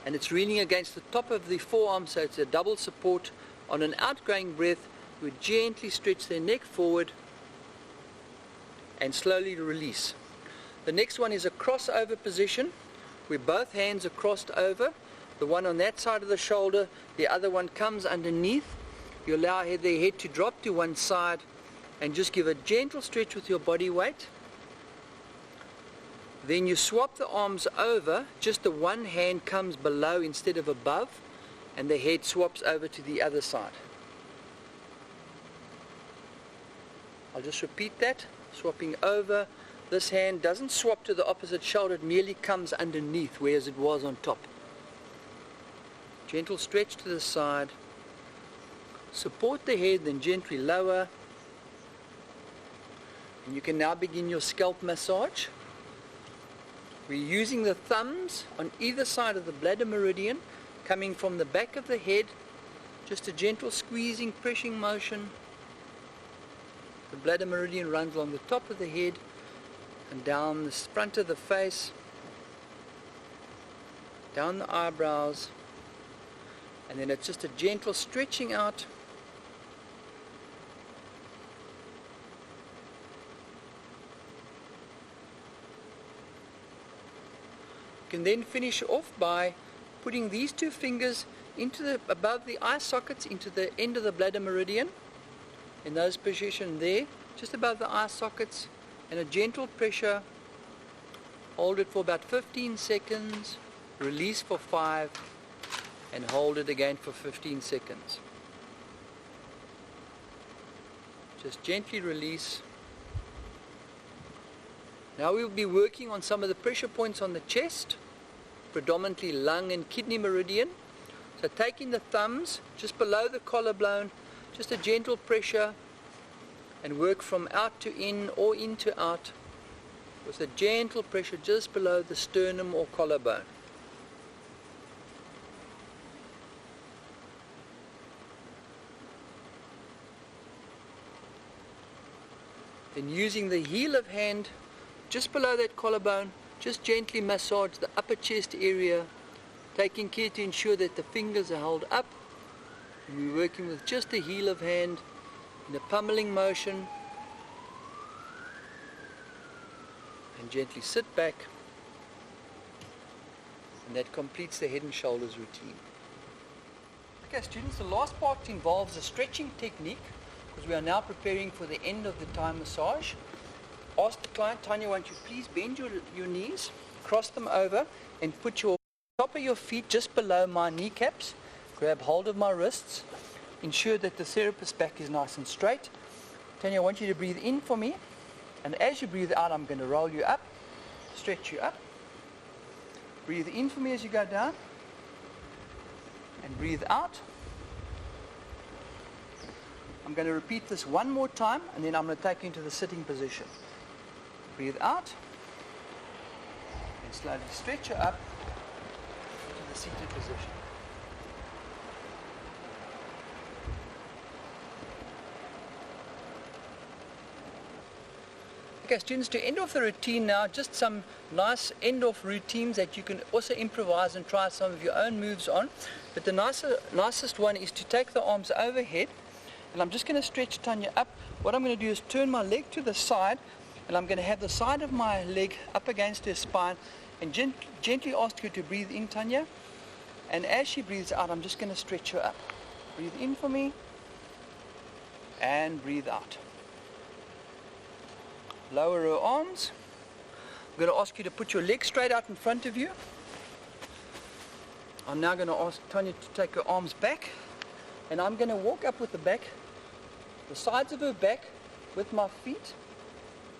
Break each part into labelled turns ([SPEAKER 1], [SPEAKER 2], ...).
[SPEAKER 1] and it's leaning against the top of the forearm, so it's a double support. On an outgoing breath, we gently stretch their neck forward and slowly release. The next one is a crossover position, where both hands are crossed over. The one on that side of the shoulder, the other one comes underneath. You allow the head to drop to one side and just give a gentle stretch with your body weight. Then you swap the arms over, just the one hand comes below instead of above, and the head swaps over to the other side. I'll just repeat that, swapping over. This hand doesn't swap to the opposite shoulder, it merely comes underneath whereas it was on top. Gentle stretch to the side, support the head, then gently lower. And you can now begin your scalp massage. We're using the thumbs on either side of the bladder meridian, coming from the back of the head, just a gentle squeezing, pressing motion. The bladder meridian runs along the top of the head and down the front of the face, down the eyebrows, and then it's just a gentle stretching out. You can then finish off by putting these two fingers into above the eye sockets, into the end of the bladder meridian, in those positions there, just above the eye sockets, and a gentle pressure. Hold it for about 15 seconds, release for 5, and hold it again for 15 seconds. Just gently release. Now we'll be working on some of the pressure points on the chest, predominantly lung and kidney meridian. So taking the thumbs just below the collarbone, just a gentle pressure, and work from out to in or in to out with a gentle pressure just below the sternum or collarbone. Then using the heel of hand just below that collarbone, just gently massage the upper chest area, taking care to ensure that the fingers are held up. And we're working with just the heel of hand in a pummeling motion. And gently sit back. And that completes the head and shoulders routine. Okay students, the last part involves a stretching technique, because we are now preparing for the end of the Thai massage. Ask the client, Tanya, won't you please bend your knees, cross them over, and put your top of your feet just below my kneecaps. Grab hold of my wrists. Ensure that the therapist's back is nice and straight. Tanya, I want you to breathe in for me. And as you breathe out, I'm going to roll you up, stretch you up. Breathe in for me as you go down. And breathe out. I'm going to repeat this one more time, and then I'm going to take you into the sitting position. Breathe out, and slowly stretch you up to the seated position. Okay students, to end off the routine now, just some nice end off routines that you can also improvise and try some of your own moves on. But the nicest one is to take the arms overhead, and I'm just going to stretch Tanya up. What I'm going to do is turn my leg to the side, and I'm going to have the side of my leg up against her spine, and gently ask her to breathe in, Tanya. And as she breathes out, I'm just going to stretch her up. Breathe in for me, and breathe out. Lower her arms. I'm going to ask you to put your legs straight out in front of you. I'm now going to ask Tanya to take her arms back, and I'm going to walk up with the sides of her back with my feet,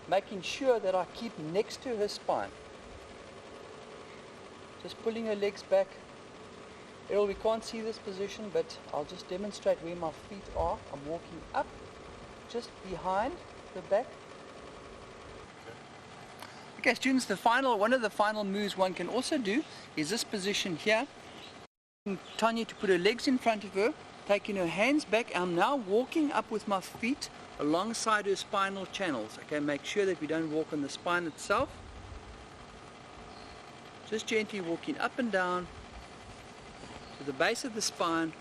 [SPEAKER 1] making sure that I keep next to her spine. Just pulling her legs back. Errol, we can't see this position, but I'll just demonstrate where my feet are. I'm walking up, just behind the back. Okay students, one of the final moves one can also do is this position here. Tanya to put her legs in front of her, taking her hands back. I'm now walking up with my feet alongside her spinal channels. Okay, make sure that we don't walk on the spine itself. Just gently walking up and down. to the base of the spine.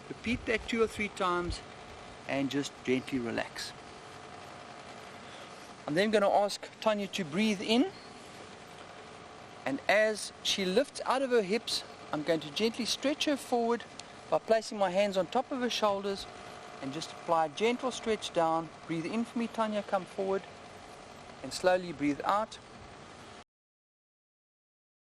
[SPEAKER 1] Repeat that 2 or 3 times and just gently relax. I'm then going to ask Tanya to breathe in, and as she lifts out of her hips, I'm going to gently stretch her forward by placing my hands on top of her shoulders and just apply a gentle stretch down. Breathe in for me, Tanya, come forward, and slowly breathe out.